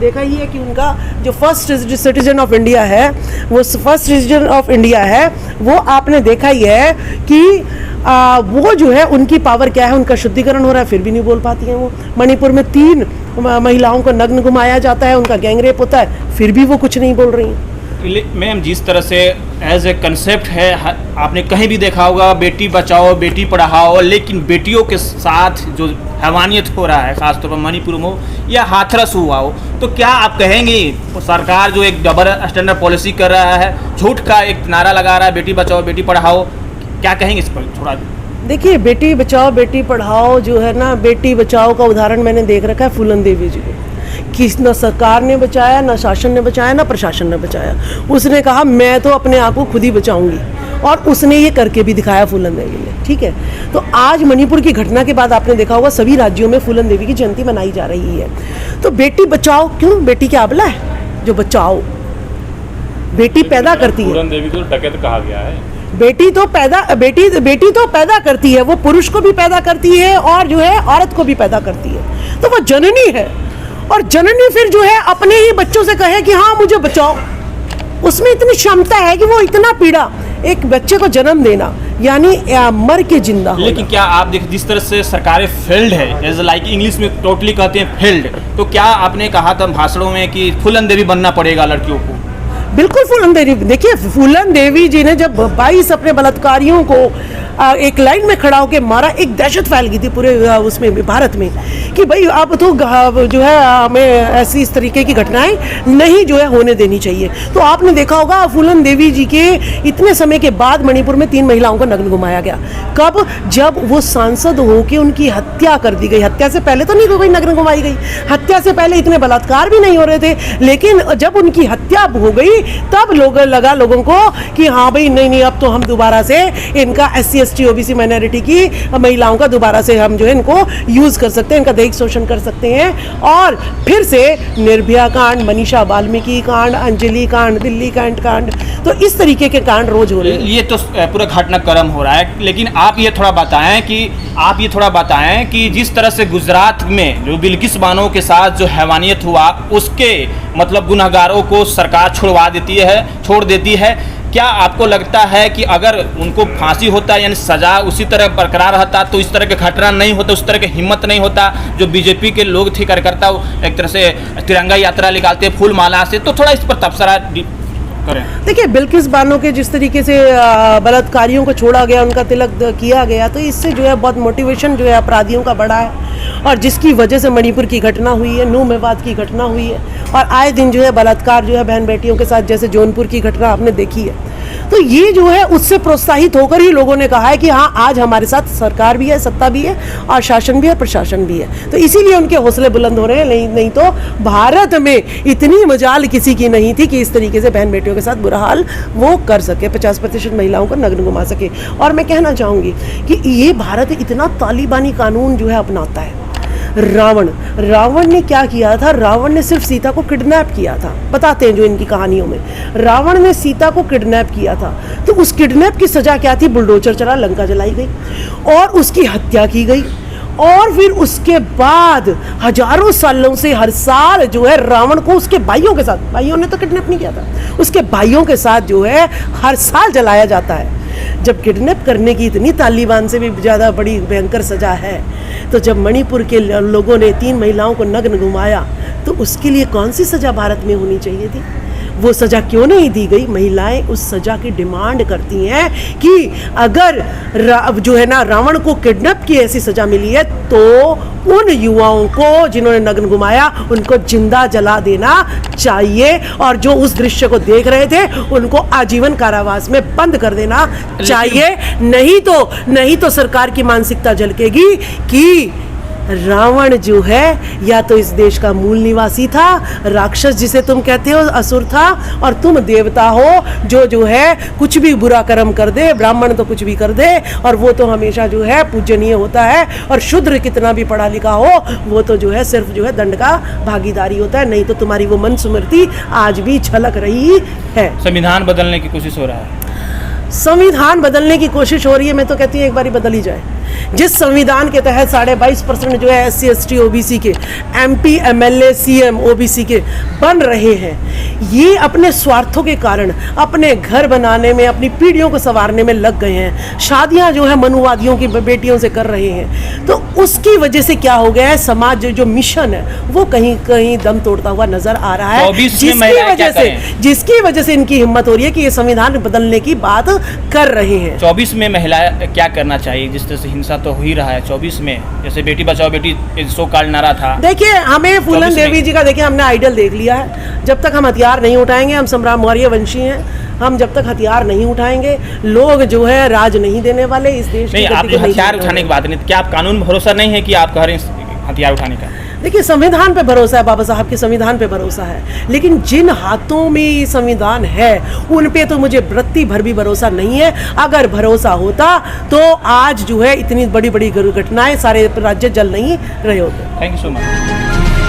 देखा ही है कि उनका जो फर्स्ट सिटीजन ऑफ इंडिया है, वो फर्स्ट सिटीजन ऑफ इंडिया है, वो आपने देखा ही है कि वो जो है उनकी पावर क्या है, उनका शुद्धिकरण हो रहा है, फिर भी नहीं बोल पाती हैं वो। मणिपुर में 3 महिलाओं को नग्न घुमाया जाता है, उनका गैंगरेप होता है, फिर भी वो कुछ नहीं बोल रही हैं। मैम, जिस तरह से एज ए कंसेप्ट है, आपने कहीं भी देखा होगा बेटी बचाओ बेटी पढ़ाओ, लेकिन बेटियों के साथ जो हैवानियत हो रहा है, खासतौर पर मणिपुर में हो या हाथरस हुआ हो, तो क्या आप कहेंगे सरकार जो एक डबल स्टैंडर्ड पॉलिसी कर रहा है, झूठ का एक नारा लगा रहा है बेटी बचाओ बेटी पढ़ाओ, क्या कहेंगे इस पर थोड़ा? देखिए, बेटी बचाओ बेटी पढ़ाओ जो है ना, बेटी बचाओ का उदाहरण मैंने देख रखा है फूलन देवी जी को, कि न सरकार ने बचाया, न शासन ने बचाया, न प्रशासन ने बचाया। उसने कहा मैं तो अपने आप को खुद ही बचाऊंगी, और उसने ये करके भी दिखाया फूलन देवी ने। ठीक है, तो आज मणिपुर की घटना के बाद आपने देखा होगा सभी राज्यों में फूलन देवी की जयंती मनाई जा रही है। तो बेटी बचाओ, क्यों? बेटी क्या अबला है जो बचाओ? बेटी पैदा करती है। फूलन देवी को डकैत कहा गया है। बेटी तो पैदा करती है, वो पुरुष को भी पैदा करती है और जो है औरत को भी पैदा करती है, तो वो जननी है। और जननी फिर जो है अपने ही बच्चों से कहे कि हाँ मुझे बचाओ, उसमें इतनी क्षमता है कि वो इतना पीड़ा, एक बच्चे को जन्म देना यानी मर के जिंदा होना। लेकिन क्या आप देख जिस तरह से सरकारें फेल्ड है, एज लाइक इंग्लिश में टोटली कहते हैं फेल्ड, तो क्या आपने कहा था भाषणों में कि फूलन देवी बनना पड़ेगा लड़कियों को? बिल्कुल फूलन देवी, देखिए फूलन देवी जी ने जब 22 अपने बलात्कारियों को एक लाइन में खड़ा होकर मारा, एक दहशत फैल गई थी पूरे उसमें भारत में कि भाई अब तो जो है हमें ऐसी इस तरीके की घटनाएं नहीं जो है होने देनी चाहिए। तो आपने देखा होगा फूलन देवी जी के इतने समय के बाद मणिपुर में 3 महिलाओं को नग्न घुमाया गया। कब? जब वो सांसद होके उनकी हत्या कर दी गई। हत्या से पहले तो नहीं कोई नग्न घुमाई गई, हत्या से पहले इतने बलात्कार भी नहीं हो रहे थे, लेकिन जब उनकी हत्या हो गई तब लोगों को कि हाँ भाई नहीं अब तो हम दोबारा से इनका SC/ST OBC माइनॉरिटी की महिलाओं का दोबारा से हम जो है इनको यूज कर सकते हैं, इनका दैहिक शोषण कर सकते हैं। और फिर से निर्भया कांड, मनीषा वाल्मीकि कांड, अंजलि कांड, दिल्ली कांड, तो इस तरीके के कांड रोज हो रहे हैं। ये तो पूरा घटनाक्रम हो रहा है, लेकिन आप ये थोड़ा बताएं कि जिस तरह से गुजरात में जो बिल्किस बानो के साथ जो हैवानियत हुआ, उसके मतलब गुनहगारों को सरकार छोड़ देती है। क्या आपको लगता है कि अगर उनको फांसी होता यानी सजा उसी तरह बरकरार रहता तो इस तरह के घटना नहीं होता, उस तरह की हिम्मत नहीं होता? जो बीजेपी के लोग थे कार्यकर्ता एक तरह से तिरंगा यात्रा निकालते फूल माला से, तो थोड़ा इस पर तबसरा करें। देखिए, बिल्किस बानो के जिस तरीके से बलात्कारियों को छोड़ा गया, उनका तिलक किया गया, तो इससे जो है बहुत मोटिवेशन जो है अपराधियों का बढ़ा है, और जिसकी वजह से मणिपुर की घटना हुई है, नू मेवात की घटना हुई है, और आए दिन जो है बलात्कार जो है बहन बेटियों के साथ, जैसे जौनपुर की घटना आपने देखी है। तो ये जो है उससे प्रोत्साहित होकर ही लोगों ने कहा है कि हाँ आज हमारे साथ सरकार भी है, सत्ता भी है, और शासन भी है, प्रशासन भी है। तो इसीलिए उनके हौसले बुलंद हो रहे हैं। नहीं तो भारत में इतनी मजाल किसी की नहीं थी कि इस तरीके से बहन बेटियों के साथ बुरा हाल वो कर सके, 50% महिलाओं को नग्न घुमा सके। और मैं कहना चाहूँगी कि ये भारत इतना तालिबानी कानून जो है अपनाता है। रावण ने क्या किया था? रावण ने सिर्फ सीता को किडनैप किया था, बताते हैं जो इनकी कहानियों में। रावण ने सीता को किडनैप किया था, तो उस किडनैप की सजा क्या थी? बुलडोजर चला, लंका जलाई गई और उसकी हत्या की गई। और फिर उसके बाद हजारों सालों से हर साल जो है रावण को उसके भाइयों के साथ, भाइयों ने तो किडनैप नहीं किया था, उसके भाइयों के साथ जो है हर साल जलाया जाता है। जब किडनैप करने की इतनी तालिबान से भी ज़्यादा बड़ी भयंकर सज़ा है, तो जब मणिपुर के लोगों ने 3 महिलाओं को नग्न घुमाया, तो उसके लिए कौन सी सज़ा भारत में होनी चाहिए थी? वो सज़ा क्यों नहीं दी गई? महिलाएं उस सज़ा की डिमांड करती हैं कि अगर जो है ना रावण को किडनैप की ऐसी सज़ा मिली है, तो उन युवाओं को जिन्होंने नग्न घुमाया उनको जिंदा जला देना चाहिए, और जो उस दृश्य को देख रहे थे उनको आजीवन कारावास में बंद कर देना चाहिए। नहीं तो सरकार की मानसिकता झलकेगी कि रावण जो है या तो इस देश का मूल निवासी था, राक्षस जिसे तुम कहते हो असुर था, और तुम देवता हो जो है कुछ भी बुरा कर्म कर दे, ब्राह्मण तो कुछ भी कर दे और वो तो हमेशा जो है पूजनीय होता है, और शूद्र कितना भी पढ़ा लिखा हो वो तो जो है सिर्फ जो है दंड का भागीदारी होता है। नहीं तो तुम्हारी वो मन स्मृति आज भी झलक रही है। संविधान बदलने की कोशिश हो रहा है। संविधान बदलने की कोशिश हो रही है, मैं तो कहती हूँ एक बारी बदल ही जाए। जिस संविधान के तहत 22.5% जो है SC ST OBC के MP MLA CM OBC के बन रहे हैं, ये अपने स्वार्थों के कारण अपने घर बनाने में, अपनी पीढ़ियों को संवारने में लग गए हैं। शादियां जो है मनुवादियों की बेटियों से कर रहे हैं, तो उसकी वजह से क्या हो गया है, समाज जो मिशन है वो कहीं कहीं दम तोड़ता हुआ नजर आ रहा है, 24 में महिलाएं क्या करें? जिसकी वजह से इनकी हिम्मत हो रही है कि ये संविधान बदलने की बात कर रहे हैं। 24 में महिलाएं क्या करना चाहिए? जिस तरह से हिंसा तो हो ही रहा है 24 में, जैसे बेटी बचाओ बेटी सो कॉल्ड नारा था। देखिए, हमें फूलन 24 में। देवी जी का देखिए हमने आइडल देख लिया है। जब तक हम हथियार नहीं उठाएंगे, हम संग्राम मौर्य वंशी हैं, हम जब तक हथियार नहीं उठाएंगे, लोग जो है राज नहीं देने वाले इस देश नहीं, की आप गति जो को नहीं हथियार चलाने उठाने की वाले। बात नहीं, क्या आप कानून में भरोसा नहीं है कि आप कह रहे हैं हथियार उठाने का? देखिए, संविधान पे भरोसा है, बाबा साहब के संविधान पे भरोसा है, लेकिन जिन हाथों में ये संविधान है उन पे तो मुझे वृत्ति भर भी भरोसा नहीं है। अगर भरोसा होता तो आज जो है इतनी बड़ी बड़ी घटनाएं सारे राज्य जल नहीं रहे होते। Thank you so much.